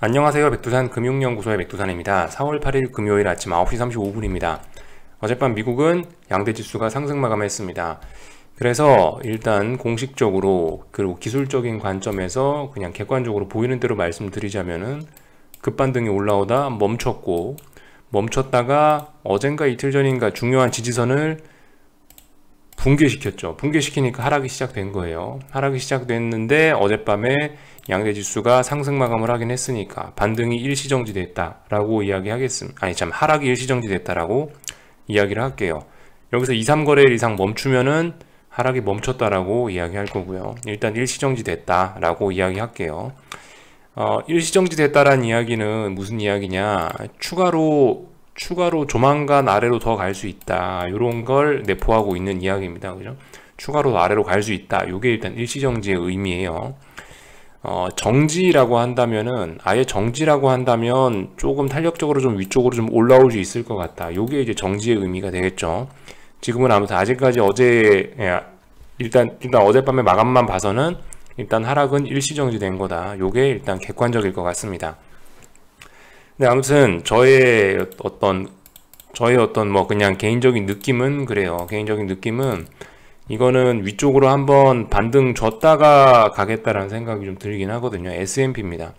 안녕하세요. 백두산 금융연구소의 백두산입니다. 4월 8일 금요일 아침 9시 35분입니다. 어젯밤 미국은 양대지수가 상승 마감했습니다. 그래서 일단 공식적으로 그리고 기술적인 관점에서 그냥 객관적으로 보이는 대로 말씀드리자면은 급반등이 올라오다 멈췄다가 어젠가 이틀 전인가 중요한 지지선을 붕괴시켰죠. 붕괴시키니까 하락이 시작된 거예요. 하락이 시작됐는데 어젯밤에 양대지수가 상승 마감을 하긴 했으니까 반등이 일시정지 됐다라고 이야기하겠습니다. 하락이 일시정지 됐다라고 이야기를 할게요. 여기서 2, 3거래일 이상 멈추면은 하락이 멈췄다라고 이야기할 거고요. 일단 일시정지 됐다라고 이야기할게요. 일시정지 됐다라는 이야기는 무슨 이야기냐? 추가로 조만간 아래로 더 갈 수 있다. 이런 걸 내포하고 있는 이야기입니다. 그죠? 추가로 아래로 갈 수 있다. 이게 일단 일시정지의 의미예요. 정지라고 한다면은, 아예 정지라고 한다면 조금 탄력적으로 좀 위쪽으로 좀 올라올 수 있을 것 같다. 이게 이제 정지의 의미가 되겠죠. 지금은 아무튼 아직까지 일단 어젯밤에 마감만 봐서는 일단 하락은 일시정지 된 거다. 이게 일단 객관적일 것 같습니다. 네, 아무튼 저의 어떤 뭐 그냥 개인적인 느낌은 그래요. 개인적인 느낌은 이거는 위쪽으로 한번 반등 줬다가 가겠다라는 생각이 좀 들긴 하거든요. S&P입니다.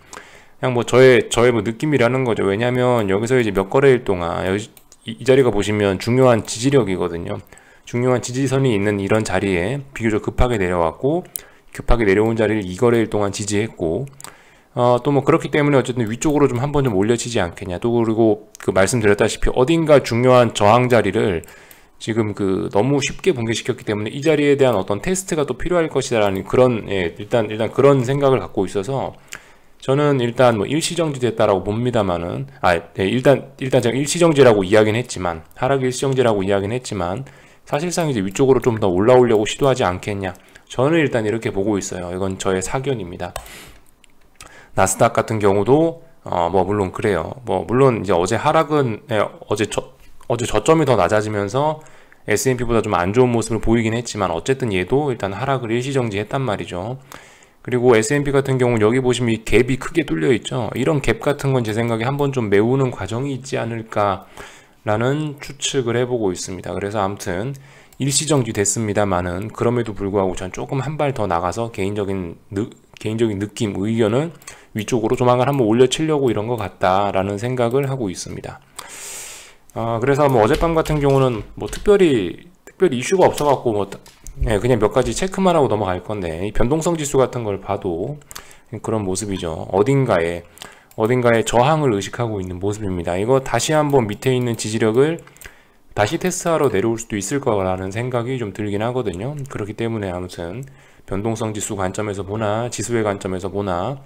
그냥 뭐 저의 뭐 느낌이라는 거죠. 왜냐면 여기서 이제 몇 거래일 동안 이 자리가 보시면 중요한 지지력이거든요. 중요한 지지선이 있는 이런 자리에 비교적 급하게 내려왔고, 급하게 내려온 자리를 2거래일 동안 지지했고, 또 뭐 그렇기 때문에 어쨌든 위쪽으로 좀 한번 좀 올려치지 않겠냐. 또 그리고 그 말씀드렸다시피 어딘가 중요한 저항 자리를 지금 너무 쉽게 붕괴시켰기 때문에 이 자리에 대한 어떤 테스트가 또 필요할 것이다라는 그런 일단 그런 생각을 갖고 있어서 저는 일단 뭐 일시정지 됐다라고 봅니다만은 일단 제가 일시정지라고 이야기는 했지만 하락 일시정지라고 이야기는 했지만 사실상 이제 위쪽으로 좀 더 올라오려고 시도하지 않겠냐. 저는 일단 이렇게 보고 있어요. 이건 저의 사견입니다. 나스닥 같은 경우도 뭐 물론 그래요. 뭐 물론 이제 어제 하락은 어제 저점이 더 낮아지면서 S&P보다 좀 안 좋은 모습을 보이긴 했지만 어쨌든 얘도 일단 하락을 일시정지 했단 말이죠. 그리고 S&P 같은 경우는 여기 보시면 이 갭이 크게 뚫려 있죠. 이런 갭 같은 건 제 생각에 한번 좀 메우는 과정이 있지 않을까라는 추측을 해보고 있습니다. 그래서 아무튼 일시정지 됐습니다만은 그럼에도 불구하고 전 조금 한 발 더 나가서 개인적인 느낌, 의견은 위쪽으로 조만간 한번 올려치려고 이런 것 같다라는 생각을 하고 있습니다. 그래서 뭐 어젯밤 같은 경우는 뭐 특별히 이슈가 없어갖고 그냥 몇 가지 체크만 하고 넘어갈 건데, 이 변동성 지수 같은 걸 봐도 그런 모습이죠. 어딘가에 저항을 의식하고 있는 모습입니다. 이거 다시 한번 밑에 있는 지지력을 다시 테스트하러 내려올 수도 있을 거라는 생각이 좀 들긴 하거든요. 그렇기 때문에 아무튼 변동성 지수 관점에서 보나 지수의 관점에서 보나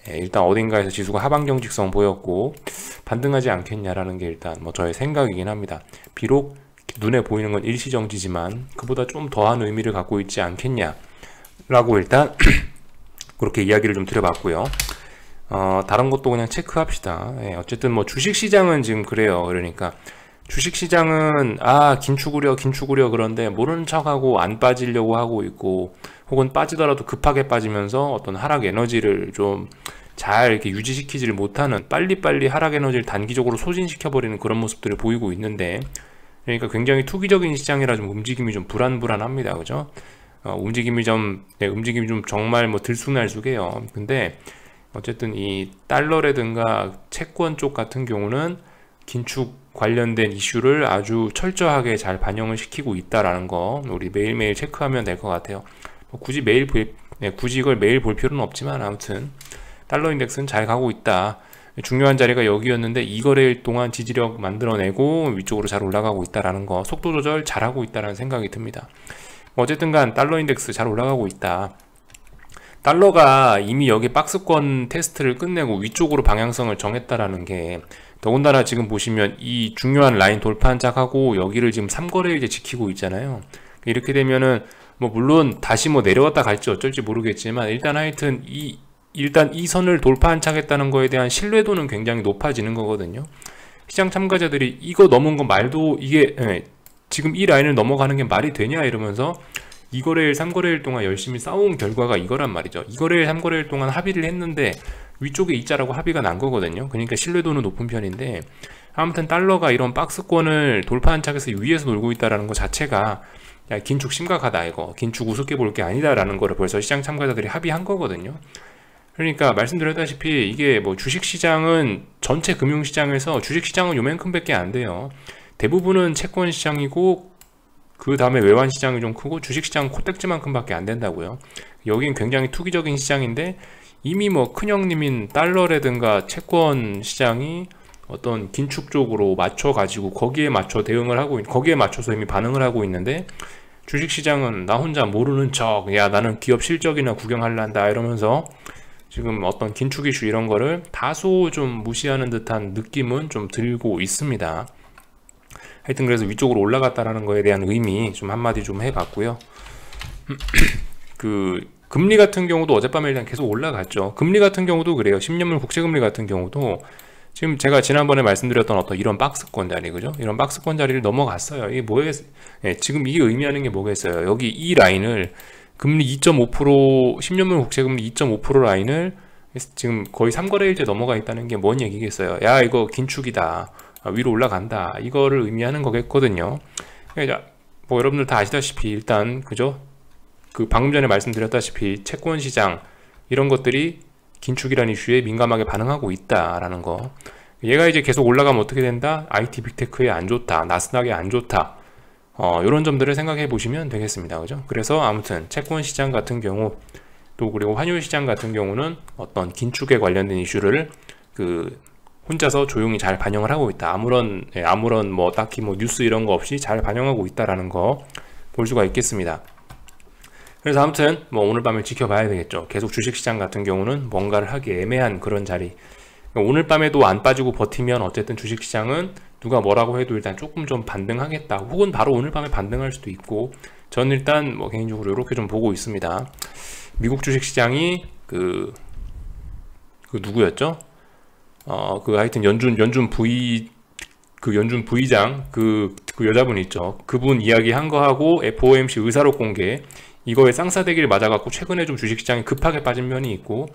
일단 어딘가에서 지수가 하방 경직성 보였고 반등하지 않겠냐라는 게 일단 뭐 저의 생각이긴 합니다. 비록 눈에 보이는 건 일시정지지만 그보다 좀 더한 의미를 갖고 있지 않겠냐라고 일단 그렇게 이야기를 좀 드려봤고요. 다른 것도 그냥 체크합시다. 어쨌든 뭐 주식시장은 지금 그래요. 그러니까 주식시장은 긴축 우려 그런데 모르는 척하고 안 빠지려고 하고 있고, 혹은 빠지더라도 급하게 빠지면서 어떤 하락 에너지를 좀 잘 이렇게 유지시키지를 못하는, 빨리빨리 하락 에너지를 단기적으로 소진시켜버리는 그런 모습들을 보이고 있는데, 그러니까 굉장히 투기적인 시장이라 좀 움직임이 좀 불안합니다. 그죠? 움직임이 좀 정말 뭐 들쑥날쑥해요. 근데 어쨌든 이 달러라든가 채권 쪽 같은 경우는 긴축 관련된 이슈를 아주 철저하게 잘 반영을 시키고 있다라는 거 우리 매일매일 체크하면 될 것 같아요. 굳이 이걸 매일 볼 필요는 없지만 아무튼 달러 인덱스는 잘 가고 있다. 중요한 자리가 여기였는데 2거래일 동안 지지력 만들어내고 위쪽으로 잘 올라가고 있다라는 거, 속도 조절 잘하고 있다라는 생각이 듭니다. 어쨌든 간 달러 인덱스 잘 올라가고 있다. 달러가 이미 여기 박스권 테스트를 끝내고 위쪽으로 방향성을 정했다라는 게, 더군다나 지금 보시면 이 중요한 라인 돌파한짝하고 여기를 지금 3거래일째 지키고 있잖아요. 이렇게 되면은 뭐 물론 다시 뭐 내려왔다 갈지 어쩔지 모르겠지만 일단 하여튼 이 선을 돌파한착했다는 거에 대한 신뢰도는 굉장히 높아지는 거거든요. 시장 참가자들이 이거 넘은 거 말도 이게 지금 이 라인을 넘어가는 게 말이 되냐 이러면서 2거래일, 3거래일 동안 열심히 싸운 결과가 이거란 말이죠. 2거래일, 3거래일 동안 합의를 했는데 위쪽에 있자라고 합의가 난 거거든요. 그러니까 신뢰도는 높은 편인데, 아무튼 달러가 이런 박스권을 돌파한 차에서 위에서 놀고 있다라는 것 자체가 야, 긴축 심각하다, 이거 긴축 우습게 볼 게 아니다라는 거를 벌써 시장 참가자들이 합의한 거거든요. 그러니까 말씀드렸다시피 이게 뭐 주식시장은 전체 금융시장에서 주식시장은 요만큼밖에 안 돼요. 대부분은 채권시장이고 그 다음에 외환시장이 좀 크고 주식시장은 코딱지만큼밖에 안 된다고요. 여긴 굉장히 투기적인 시장인데 이미 뭐 큰형님인 달러라든가 채권 시장이 어떤 긴축 쪽으로 맞춰 가지고 거기에 맞춰 대응을 하고 거기에 맞춰서 이미 반응을 하고 있는데, 주식시장은 나 혼자 모르는 척, 야 나는 기업 실적이나 구경할란다 이러면서 지금 어떤 긴축 이슈 이런 거를 다소 좀 무시하는 듯한 느낌은 좀 들고 있습니다. 하여튼 그래서 위쪽으로 올라갔다라는 거에 대한 의미 좀 한마디 좀 해봤고요. 그 금리 같은 경우도 어젯밤에 일단 계속 올라갔죠. 금리 같은 경우도 그래요. 10년물 국채금리 같은 경우도 지금 제가 지난번에 말씀드렸던 어떤 이런 박스권 자리, 그죠? 이런 박스권 자리를 넘어갔어요. 이게 지금 이게 의미하는 게 뭐겠어요? 여기 이 라인을 금리 2.5%, 10년물 국채금리 2.5% 라인을 지금 거의 3거래일째 넘어가 있다는 게 뭔 얘기겠어요? 야, 이거 긴축이다, 위로 올라간다, 이거를 의미하는 거겠거든요. 그러니까 뭐 여러분들 다 아시다시피 일단 그죠? 그 방금 전에 말씀드렸다시피 채권 시장 이런 것들이 긴축이라는 이슈에 민감하게 반응하고 있다라는 거. 얘가 이제 계속 올라가면 어떻게 된다? IT 빅테크에 안 좋다, 나스닥에 안 좋다, 이런 점들을 생각해 보시면 되겠습니다. 그죠? 그래서 아무튼 채권 시장 같은 경우 또 그리고 환율 시장 같은 경우는 어떤 긴축에 관련된 이슈를 그 혼자서 조용히 잘 반영을 하고 있다. 아무런 뭐 딱히 뭐 뉴스 이런 거 없이 잘 반영하고 있다라는 거 볼 수가 있겠습니다. 그래서 아무튼 뭐 오늘 밤을 지켜봐야 되겠죠. 계속 주식시장 같은 경우는 뭔가를 하기 애매한 그런 자리. 오늘 밤에도 안 빠지고 버티면 어쨌든 주식시장은 누가 뭐라고 해도 일단 조금 좀 반등하겠다, 혹은 바로 오늘 밤에 반등할 수도 있고, 저는 일단 뭐 개인적으로 이렇게 좀 보고 있습니다. 미국 주식시장이 그 누구였죠? 하여튼 연준 부의장 그 여자분 있죠. 그분 이야기한 거하고 FOMC 의사록 공개, 이거에 쌍싸대기를 맞아갖고 최근에 좀 주식시장이 급하게 빠진 면이 있고,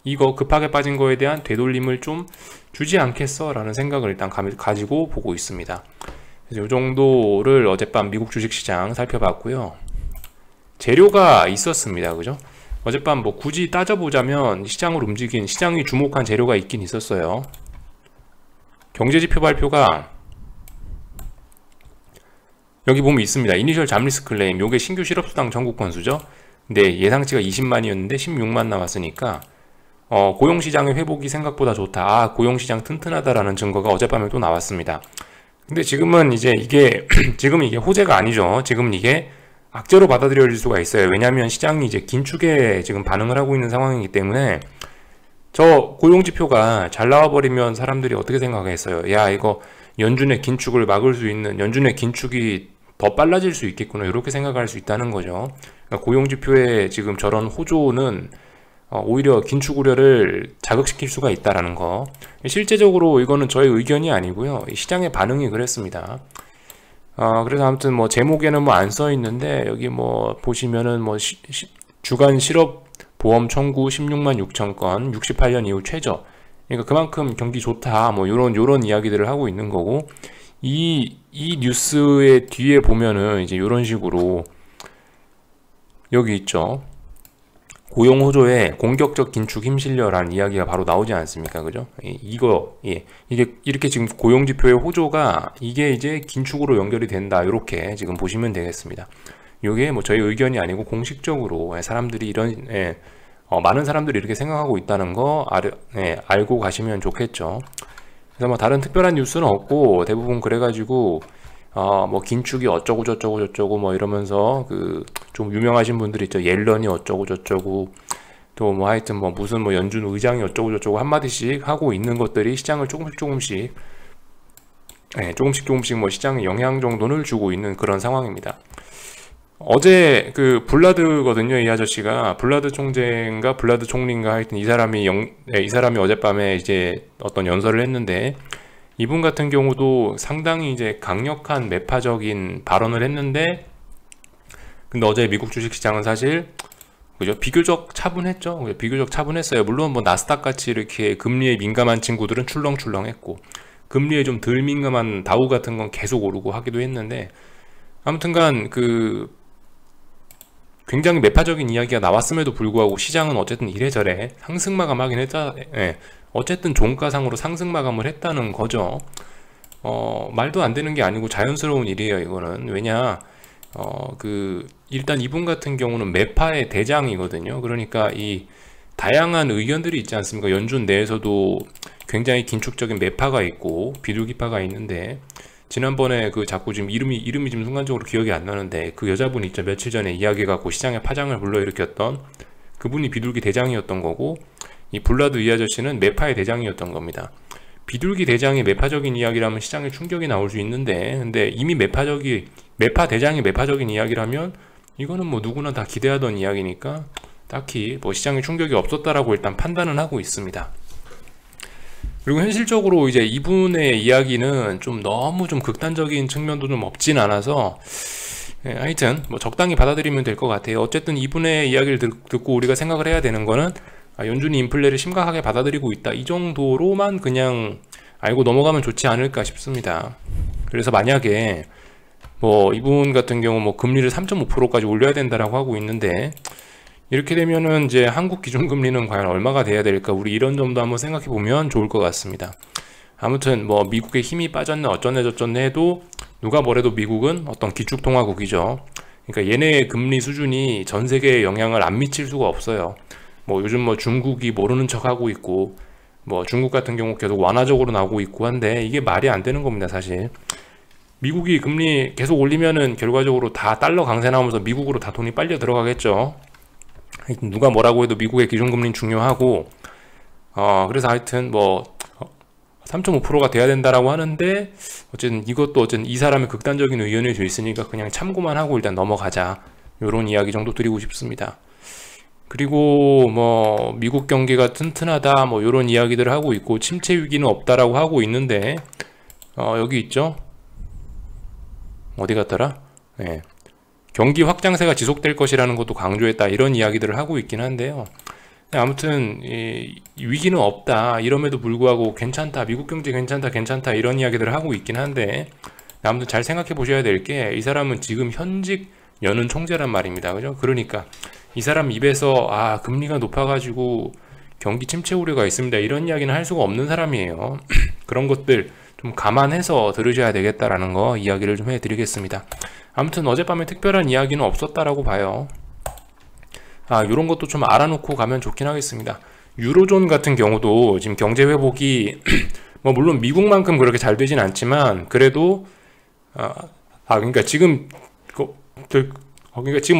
이거 급하게 빠진 거에 대한 되돌림을 좀 주지 않겠어 라는 생각을 일단 가지고 보고 있습니다. 그래서 이 정도를 어젯밤 미국 주식시장 살펴봤고요. 재료가 있었습니다. 그죠? 어젯밤 뭐 굳이 따져보자면 시장을 움직인, 시장이 주목한 재료가 있긴 있었어요. 경제지표 발표가 여기 보면 있습니다. 이니셜 잡리스 클레임, 요게 신규 실업수당 전국 건수죠. 근데 예상치가 20만이었는데 16만 나왔으니까 고용시장의 회복이 생각보다 좋다, 고용시장 튼튼하다라는 증거가 어젯밤에 또 나왔습니다. 근데 지금은 이제 이게 지금은 이게 호재가 아니죠. 지금은 이게 악재로 받아들여질 수가 있어요. 왜냐하면 시장이 이제 긴축에 지금 반응을 하고 있는 상황이기 때문에, 저 고용지표가 잘 나와버리면 사람들이 어떻게 생각했어요? 야, 이거 연준의 긴축을 막을 수 있는, 연준의 긴축이 더 빨라질 수 있겠구나, 이렇게 생각할 수 있다는 거죠. 그러니까 고용지표의 지금 저런 호조는 오히려 긴축 우려를 자극시킬 수가 있다라는 거. 실제적으로 이거는 저의 의견이 아니고요, 시장의 반응이 그랬습니다. 그래서 아무튼 뭐 제목에는 뭐 안 써 있는데, 여기 뭐 보시면은 뭐 주간 실업 보험 청구 16만 6천 건, 68년 이후 최저. 그러니까 그만큼 경기 좋다, 뭐 요런 이야기들을 하고 있는 거고, 이 뉴스의 뒤에 보면은 이제 요런 식으로 여기 있죠. 고용 호조에 공격적 긴축 힘실려라는 이야기가 바로 나오지 않습니까? 그죠? 이게 이렇게 지금 고용 지표의 호조가 이게 이제 긴축으로 연결이 된다, 이렇게 지금 보시면 되겠습니다. 이게 뭐 저희 의견이 아니고 공식적으로 사람들이 많은 사람들이 이렇게 생각하고 있다는 거 알고 가시면 좋겠죠. 그래서 뭐 다른 특별한 뉴스는 없고, 대부분 그래가지고 뭐 긴축이 어쩌고 저쩌고 뭐 이러면서 그 좀 유명하신 분들 있죠. 옐런이 어쩌고 저쩌고, 또 뭐 하여튼 뭐 무슨 뭐 연준 의장이 어쩌고 저쩌고 한마디씩 하고 있는 것들이 시장을 조금씩 뭐 시장에 영향 정도를 주고 있는 그런 상황입니다. 어제 그 블라드거든요. 이 아저씨가 블라드 총재인가 블라드 총리인가, 하여튼 이 사람이 어젯밤에 이제 어떤 연설을 했는데, 이분 같은 경우도 상당히 이제 강력한 매파적인 발언을 했는데, 근데 어제 미국 주식시장은 사실 그죠? 비교적 차분했죠. 비교적 차분했어요. 물론 뭐 나스닥 같이 이렇게 금리에 민감한 친구들은 출렁출렁했고, 금리에 좀 덜 민감한 다우 같은 건 계속 오르고 하기도 했는데, 아무튼간 굉장히 매파적인 이야기가 나왔음에도 불구하고 시장은 어쨌든 이래저래 상승 마감하긴 했다. 예. 어쨌든 종가상으로 상승 마감을 했다는 거죠. 말도 안 되는 게 아니고 자연스러운 일이에요, 이거는. 왜냐, 일단 이분 같은 경우는 매파의 대장이거든요. 그러니까 이 다양한 의견들이 있지 않습니까? 연준 내에서도 굉장히 긴축적인 매파가 있고 비둘기파가 있는데, 지난번에 자꾸 지금 이름이 지금 순간적으로 기억이 안 나는데, 그 여자분 있죠. 며칠 전에 이야기해갖고 시장에 파장을 불러일으켰던 그분이 비둘기 대장이었던 거고, 이 블라드 이 아저씨는 매파의 대장이었던 겁니다. 비둘기 대장이 매파적인 이야기라면 시장에 충격이 나올 수 있는데, 근데 이미 매파 대장이 매파적인 이야기라면 이거는 뭐 누구나 다 기대하던 이야기니까 딱히 뭐 시장에 충격이 없었다라고 일단 판단은 하고 있습니다. 그리고 현실적으로 이제 이분의 이야기는 좀 너무 좀 극단적인 측면도 좀 없진 않아서, 하여튼 뭐 적당히 받아들이면 될 것 같아요. 어쨌든 이분의 이야기를 듣고 우리가 생각을 해야 되는 거는, 연준이 인플레를 심각하게 받아들이고 있다, 이 정도로만 그냥 알고 넘어가면 좋지 않을까 싶습니다. 그래서 만약에 뭐 이분 같은 경우 뭐 금리를 3.5%까지 올려야 된다라고 하고 있는데, 이렇게 되면은 이제 한국 기준금리는 과연 얼마가 돼야 될까, 우리 이런 점도 한번 생각해 보면 좋을 것 같습니다. 아무튼 뭐 미국의 힘이 빠졌네 어쩌네 저쩌네 해도 누가 뭐래도 미국은 어떤 기축통화국이죠. 그러니까 얘네의 금리 수준이 전 세계에 영향을 안 미칠 수가 없어요. 뭐 요즘 뭐 중국이 모르는 척 하고 있고, 뭐 중국 같은 경우 계속 완화적으로 나오고 있고 한데, 이게 말이 안 되는 겁니다, 사실. 미국이 금리 계속 올리면은 결과적으로 다 달러 강세 나오면서 미국으로 다 돈이 빨려 들어가겠죠. 누가 뭐라고 해도 미국의 기준금리는 중요하고, 그래서 하여튼 뭐 3.5%가 돼야 된다라고 하는데, 어쨌든 이것도 어쨌든 이 사람의 극단적인 의견일 수 있으니까 그냥 참고만 하고 일단 넘어가자, 요런 이야기 정도 드리고 싶습니다. 그리고 뭐 미국 경기가 튼튼하다 뭐 요런 이야기들을 하고 있고, 침체 위기는 없다라고 하고 있는데, 여기 있죠. 어디 갔더라? 네. 경기 확장세가 지속될 것이라는 것도 강조했다, 이런 이야기들을 하고 있긴 한데요. 아무튼 위기는 없다 이럼에도 불구하고 괜찮다, 미국 경제 괜찮다 이런 이야기들을 하고 있긴 한데, 아무튼 잘 생각해 보셔야 될 게, 이 사람은 지금 현직 연은 총재란 말입니다. 그죠? 그러니까 이 사람 입에서 금리가 높아가지고 경기 침체 우려가 있습니다, 이런 이야기는 할 수가 없는 사람이에요. 그런 것들 좀 감안해서 들으셔야 되겠다라는 거 이야기를 좀 해드리겠습니다. 아무튼 어젯밤에 특별한 이야기는 없었다라고 봐요. 이런 것도 좀 알아놓고 가면 좋긴 하겠습니다. 유로존 같은 경우도 지금 경제 회복이 뭐 물론 미국만큼 그렇게 잘 되진 않지만, 그래도 그러니까 지금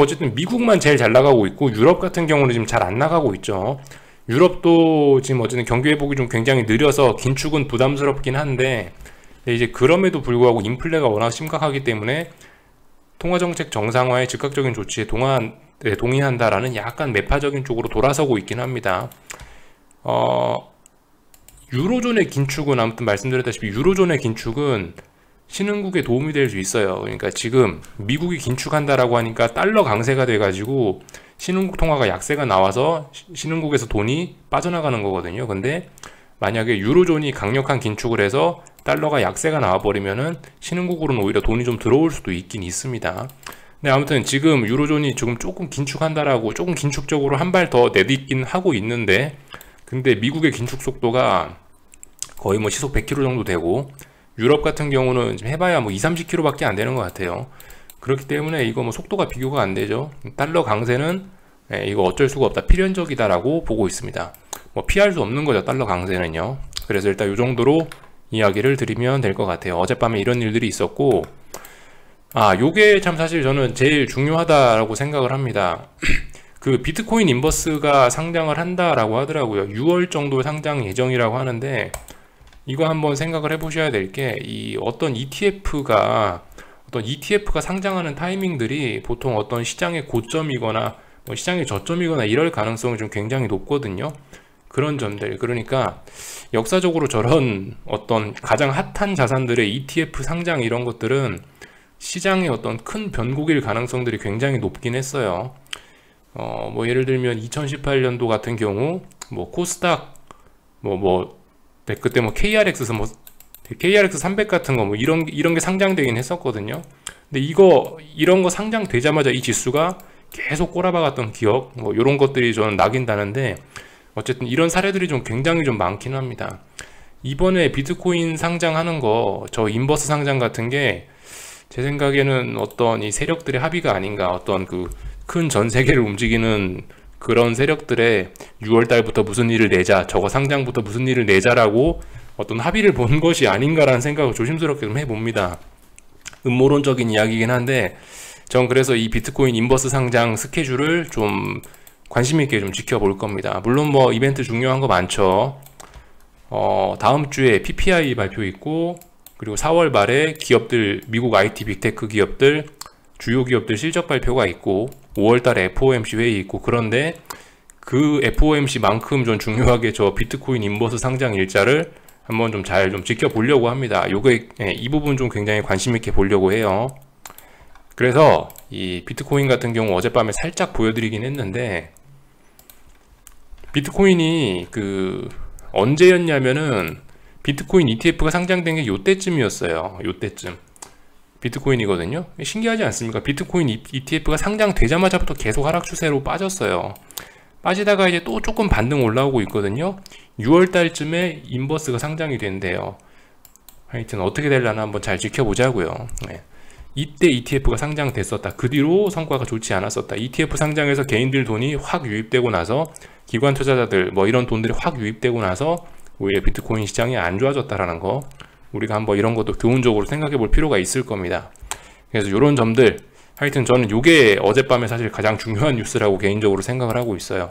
어쨌든 미국만 제일 잘 나가고 있고, 유럽 같은 경우는 지금 잘 안 나가고 있죠. 유럽도 지금 어쨌든 경기 회복이 좀 굉장히 느려서 긴축은 부담스럽긴 한데, 이제 그럼에도 불구하고 인플레가 워낙 심각하기 때문에 통화정책 정상화의 즉각적인 조치에 동의한다라는 약간 매파적인 쪽으로 돌아서고 있긴 합니다. 유로존의 긴축은, 아무튼 말씀드렸다시피 유로존의 긴축은 신흥국에 도움이 될 수 있어요. 그러니까 지금 미국이 긴축한다라고 하니까 달러 강세가 돼가지고 신흥국 통화가 약세가 나와서 신흥국에서 돈이 빠져나가는 거거든요. 근데 만약에 유로존이 강력한 긴축을 해서 달러가 약세가 나와버리면은 신흥국으로는 오히려 돈이 좀 들어올 수도 있긴 있습니다. 근데 아무튼 지금 유로존이 조금 긴축한다라고 조금 긴축적으로 한 발 더 내딛긴 하고 있는데, 근데 미국의 긴축 속도가 거의 뭐 시속 100km 정도 되고, 유럽 같은 경우는 지금 해봐야 뭐 20-30km 밖에 안 되는 것 같아요. 그렇기 때문에 이거 뭐 속도가 비교가 안 되죠. 달러 강세는 이거 어쩔 수가 없다, 필연적이다라고 보고 있습니다. 뭐 피할 수 없는 거죠, 달러 강세는요. 그래서 일단 이 정도로 이야기를 드리면 될 것 같아요. 어젯밤에 이런 일들이 있었고, 요게 참 사실 저는 제일 중요하다라고 생각을 합니다. 그 비트코인 인버스가 상장을 한다라고 하더라고요. 6월 정도 상장 예정이라고 하는데, 이거 한번 생각을 해보셔야 될 게, 어떤 ETF가 상장하는 타이밍들이 보통 어떤 시장의 고점이거나 뭐 시장의 저점이거나 이럴 가능성이 좀 굉장히 높거든요. 그런 점들, 그러니까 역사적으로 저런 어떤 가장 핫한 자산들의 ETF 상장 이런 것들은 시장의 어떤 큰 변곡일 가능성들이 굉장히 높긴 했어요. 뭐 예를 들면 2018년도 같은 경우 뭐 코스닥 그때 뭐 KRX 뭐 KRX 300 같은 거 뭐 이런 게 상장되긴 했었거든요. 근데 이런 거 상장되자마자 이 지수가 계속 꼬라박았던 기억, 뭐 이런 것들이 저는 낙인다는데, 어쨌든 이런 사례들이 좀 굉장히 좀 많긴 합니다. 이번에 비트코인 상장하는 거, 저 인버스 상장 같은 게 제 생각에는 어떤 이 세력들의 합의가 아닌가, 어떤 그 큰 전 세계를 움직이는 그런 세력들의 6월 달부터 무슨 일을 내자, 저거 상장부터 무슨 일을 내자라고 어떤 합의를 본 것이 아닌가라는 생각을 조심스럽게 좀 해봅니다. 음모론적인 이야기이긴 한데, 전 그래서 이 비트코인 인버스 상장 스케줄을 좀 관심 있게 좀 지켜볼 겁니다. 물론 뭐 이벤트 중요한 거 많죠. 다음 주에 PPI 발표 있고, 그리고 4월 말에 기업들, 미국 IT 빅테크 기업들, 주요 기업들 실적 발표가 있고, 5월 달에 FOMC 회의 있고, 그런데 그 FOMC만큼 좀 중요하게 저 비트코인 인버스 상장 일자를 한번 좀 잘 좀 지켜보려고 합니다. 이 부분 좀 굉장히 관심 있게 보려고 해요. 그래서 이 비트코인 같은 경우 어젯밤에 살짝 보여드리긴 했는데, 비트코인이 언제였냐면은 비트코인 ETF가 상장된 게 요때쯤이었어요. 요때쯤. 비트코인이거든요. 신기하지 않습니까? 비트코인 ETF가 상장되자마자부터 계속 하락 추세로 빠졌어요. 빠지다가 이제 또 조금 반등 올라오고 있거든요. 6월 달쯤에 인버스가 상장이 된대요. 하여튼 어떻게 되려나 한번 잘 지켜보자고요. 네. 이때 ETF가 상장됐었다. 그 뒤로 성과가 좋지 않았었다. ETF 상장에서 개인들 돈이 확 유입되고 나서, 기관 투자자들 뭐 이런 돈들이 확 유입되고 나서 오히려 비트코인 시장이 안 좋아졌다라는 거, 우리가 한번 이런 것도 교훈적으로 생각해 볼 필요가 있을 겁니다. 그래서 이런 점들, 하여튼 저는 이게 어젯밤에 사실 가장 중요한 뉴스라고 개인적으로 생각을 하고 있어요.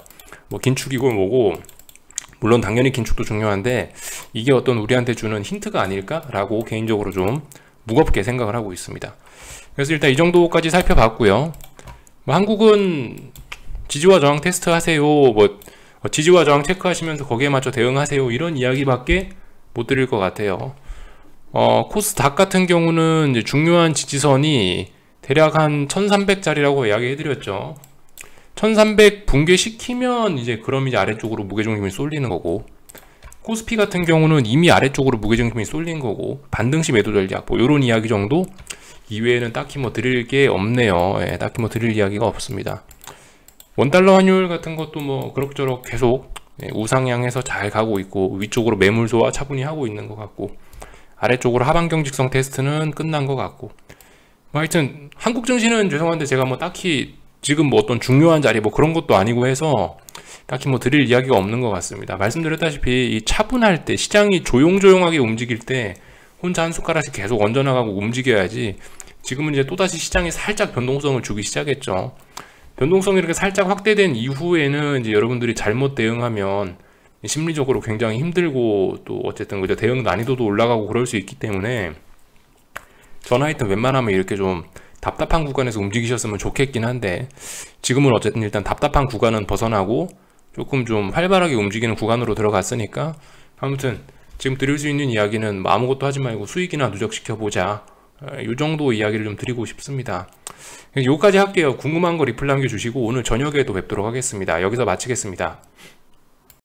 뭐 긴축이고 뭐고, 물론 당연히 긴축도 중요한데 이게 어떤 우리한테 주는 힌트가 아닐까라고 개인적으로 좀 무겁게 생각을 하고 있습니다. 그래서 일단 이 정도까지 살펴봤고요. 뭐 한국은 지지와 저항 테스트 하세요, 지지와 저항 체크하시면서 거기에 맞춰 대응하세요, 이런 이야기밖에 못 드릴 것 같아요. 코스닥 같은 경우는 이제 중요한 지지선이 대략 한 1300짜리라고 이야기해드렸죠. 1300 붕괴시키면 이제 아래쪽으로 무게중심이 쏠리는 거고, 코스피 같은 경우는 이미 아래쪽으로 무게중심이 쏠린 거고, 반등시 매도 전략, 뭐 요런 이야기 정도 이외에는 딱히 뭐 드릴 게 없네요. 예, 딱히 뭐 드릴 이야기가 없습니다. 원달러 환율 같은 것도 뭐 그럭저럭 계속 우상향해서 잘 가고 있고, 위쪽으로 매물 소화 차분히 하고 있는 것 같고, 아래쪽으로 하방 경직성 테스트는 끝난 것 같고, 뭐 하여튼 한국 증시는 죄송한데 제가 뭐 딱히 지금 뭐 어떤 중요한 자리 뭐 그런 것도 아니고 해서 딱히 뭐 드릴 이야기가 없는 것 같습니다. 말씀드렸다시피 이 차분할 때, 시장이 조용조용하게 움직일 때 혼자 한 숟가락씩 계속 얹어나가고 움직여야지, 지금은 이제 또다시 시장이 살짝 변동성을 주기 시작했죠. 변동성이 이렇게 살짝 확대된 이후에는 이제 여러분들이 잘못 대응하면 심리적으로 굉장히 힘들고, 또 어쨌든 그저 대응 난이도도 올라가고 그럴 수 있기 때문에, 저는 하여튼 웬만하면 이렇게 좀 답답한 구간에서 움직이셨으면 좋겠긴 한데, 지금은 어쨌든 일단 답답한 구간은 벗어나고 조금 좀 활발하게 움직이는 구간으로 들어갔으니까, 아무튼 지금 드릴 수 있는 이야기는 뭐 아무것도 하지 말고 수익이나 누적시켜보자, 이 정도 이야기를 좀 드리고 싶습니다. 여기까지 할게요. 궁금한 거 리플 남겨주시고 오늘 저녁에 또 뵙도록 하겠습니다. 여기서 마치겠습니다.